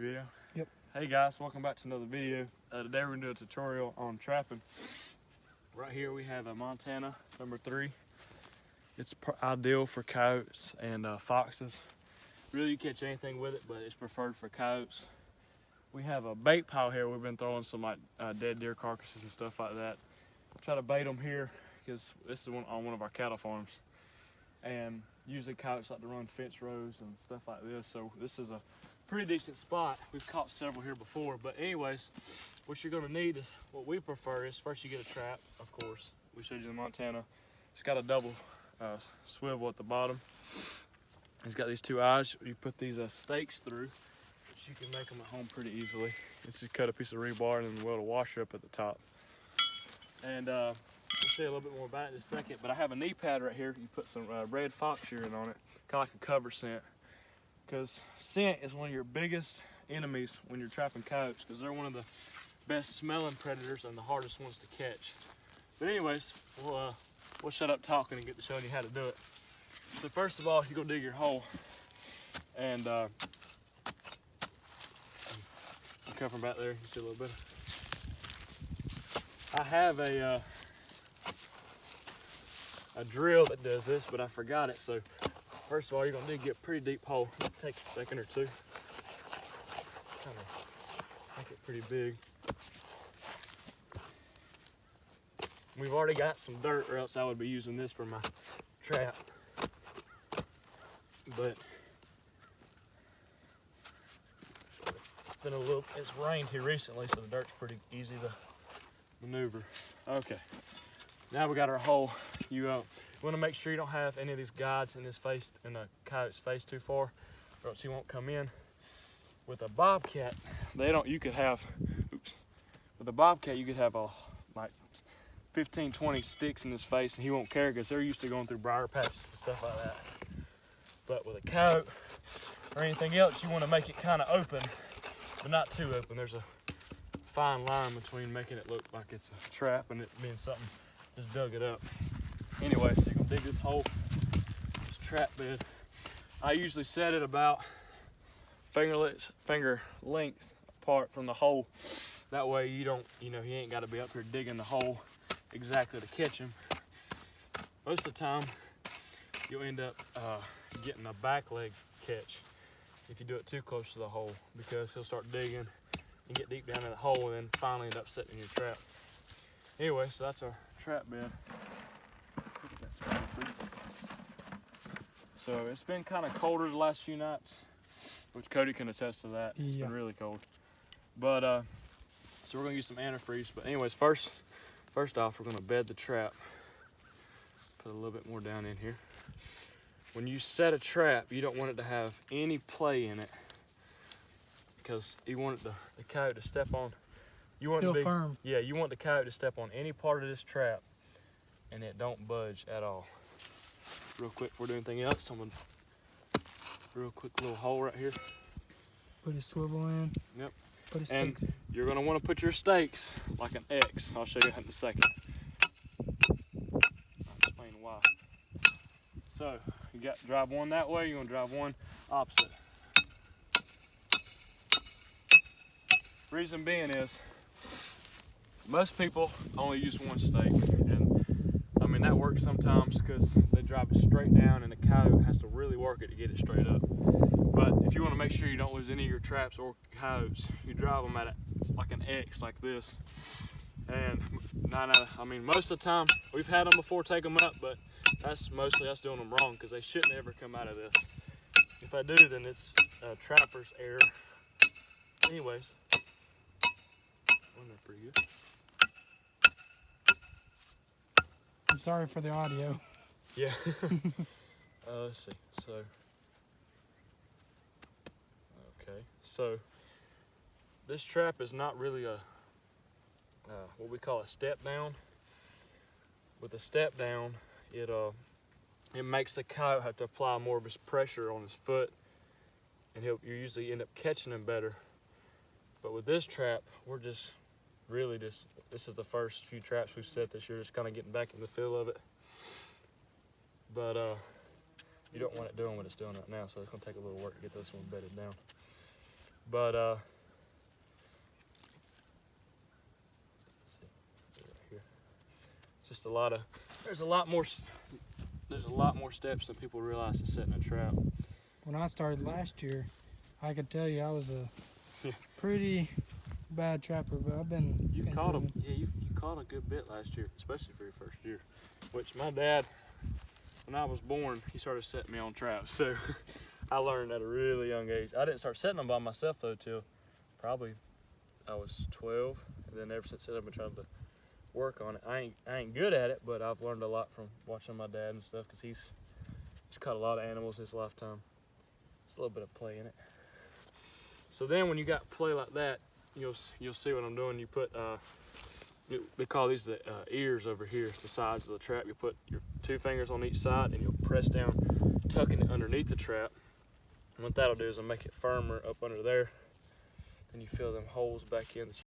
Video? Yep. Hey guys, welcome back to another video. Today we're going to do a tutorial on trapping. Right here we have a Montana number 3. It's ideal for coyotes and foxes. Really you catch anything with it, but it's preferred for coyotes. We have a bait pile here. We've been throwing some dead deer carcasses and stuff like that. Try to bait them here because this is on one of our cattle farms. And usually coyotes like to run fence rows and stuff like this, so this is a pretty decent spot. We've caught several here before, but anyways, what you're gonna need is, what we prefer is, first you get a trap, of course. We showed you the Montana. It's got a double swivel at the bottom. It's got these 2 eyes. You put these stakes through, which you can make them at home pretty easily. It's just cut a piece of rebar and then weld a washer up at the top. And we'll say a little bit more about it in a second, but I have a knee pad right here. You put some red fox urine on it, kind of like a cover scent. Because scent is one of your biggest enemies when you're trapping coyotes, because they're one of the best smelling predators and the hardest ones to catch. But anyways, we'll shut up talking and get to showing you how to do it. So first of all, you go dig your hole, and I'm covering back there. You see a little bit. I have a drill that does this, but I forgot it. So first of all, you're gonna need to get a pretty deep hole. It'll take a second or two. Kind of make it pretty big. We've already got some dirt, or else I would be using this for my trap. But it's rained here recently, so the dirt's pretty easy to maneuver. Okay, now we got our hole. You want to make sure you don't have any of these guides in the coyote's face too far, or else he won't come in. With a bobcat, you could have like 15, 20 sticks in his face, and he won't care because they're used to going through briar patches and stuff like that. But with a coyote or anything else, you want to make it kind of open, but not too open. There's a fine line between making it look like it's a trap and it being something just dug it up. Anyway, so you're gonna dig this hole, this trap bed. I usually set it about finger length apart from the hole. That way he ain't gotta be up here digging the hole exactly to catch him. Most of the time, you'll end up getting a back leg catch if you do it too close to the hole, because he'll start digging and get deep down in the hole and then finally end up setting in your trap. Anyway, so that's our trap bed. So it's been kind of colder the last few nights, which Cody can attest to that. It's been really cold. But so we're gonna use some antifreeze. But anyways, first off, we're gonna bed the trap. Put a little bit more down in here. When you set a trap, you don't want it to have any play in it, because you want the coyote to step on. You want Feel firm. Yeah, you want the coyote to step on any part of this trap, and it don't budge at all. Real quick before we do anything else, I'm gonna real quick little hole right here. Put his swivel in. Yep. Put his and stakes in. You're gonna want to put your stakes like an X. I'll show you that in a second. I'll explain why. So you got to drive one that way. You're gonna drive one opposite. Reason being is, most people only use one stake, and I mean that works sometimes because they drive it straight down and the coyote has to really work it to get it straight up. But if you want to make sure you don't lose any of your traps or coyotes, you drive them at like an X like this. And most of the time, we've had them before take them up, but that's mostly us doing them wrong, because they shouldn't ever come out of this. If I do, then it's trapper's error. Anyways, they're pretty good. I'm sorry for the audio. Yeah. Let's see. So this trap is not really a what we call a step down. With a step down, it makes the coyote have to apply more of his pressure on his foot, and you usually end up catching him better. But with this trap, we're just this is the first few traps we've set this year, just kind of getting back in the feel of it. But you don't want it doing what it's doing right now, so it's gonna take a little work to get this one bedded down. But let's see, right here. It's just there's a lot more steps than people realize to setting a trap. When I started last year, I could tell you I was a Yeah. pretty bad trapper, but I've been. You caught improving. you caught a good bit last year, especially for your first year. Which my dad, when I was born, he started setting me on traps. So I learned at a really young age. I didn't start setting them by myself though till probably I was 12, and then ever since then I've been trying to work on it. I ain't good at it, but I've learned a lot from watching my dad and stuff, because he's caught a lot of animals his lifetime. It's a little bit of play in it. So then when you got play like that, you'll see what I'm doing. You put they call these the ears over here. It's the sides of the trap. You put your 2 fingers on each side and you'll press down, tucking it underneath the trap. And what that'll do is it'll make it firmer up under there. Then you fill them holes back in that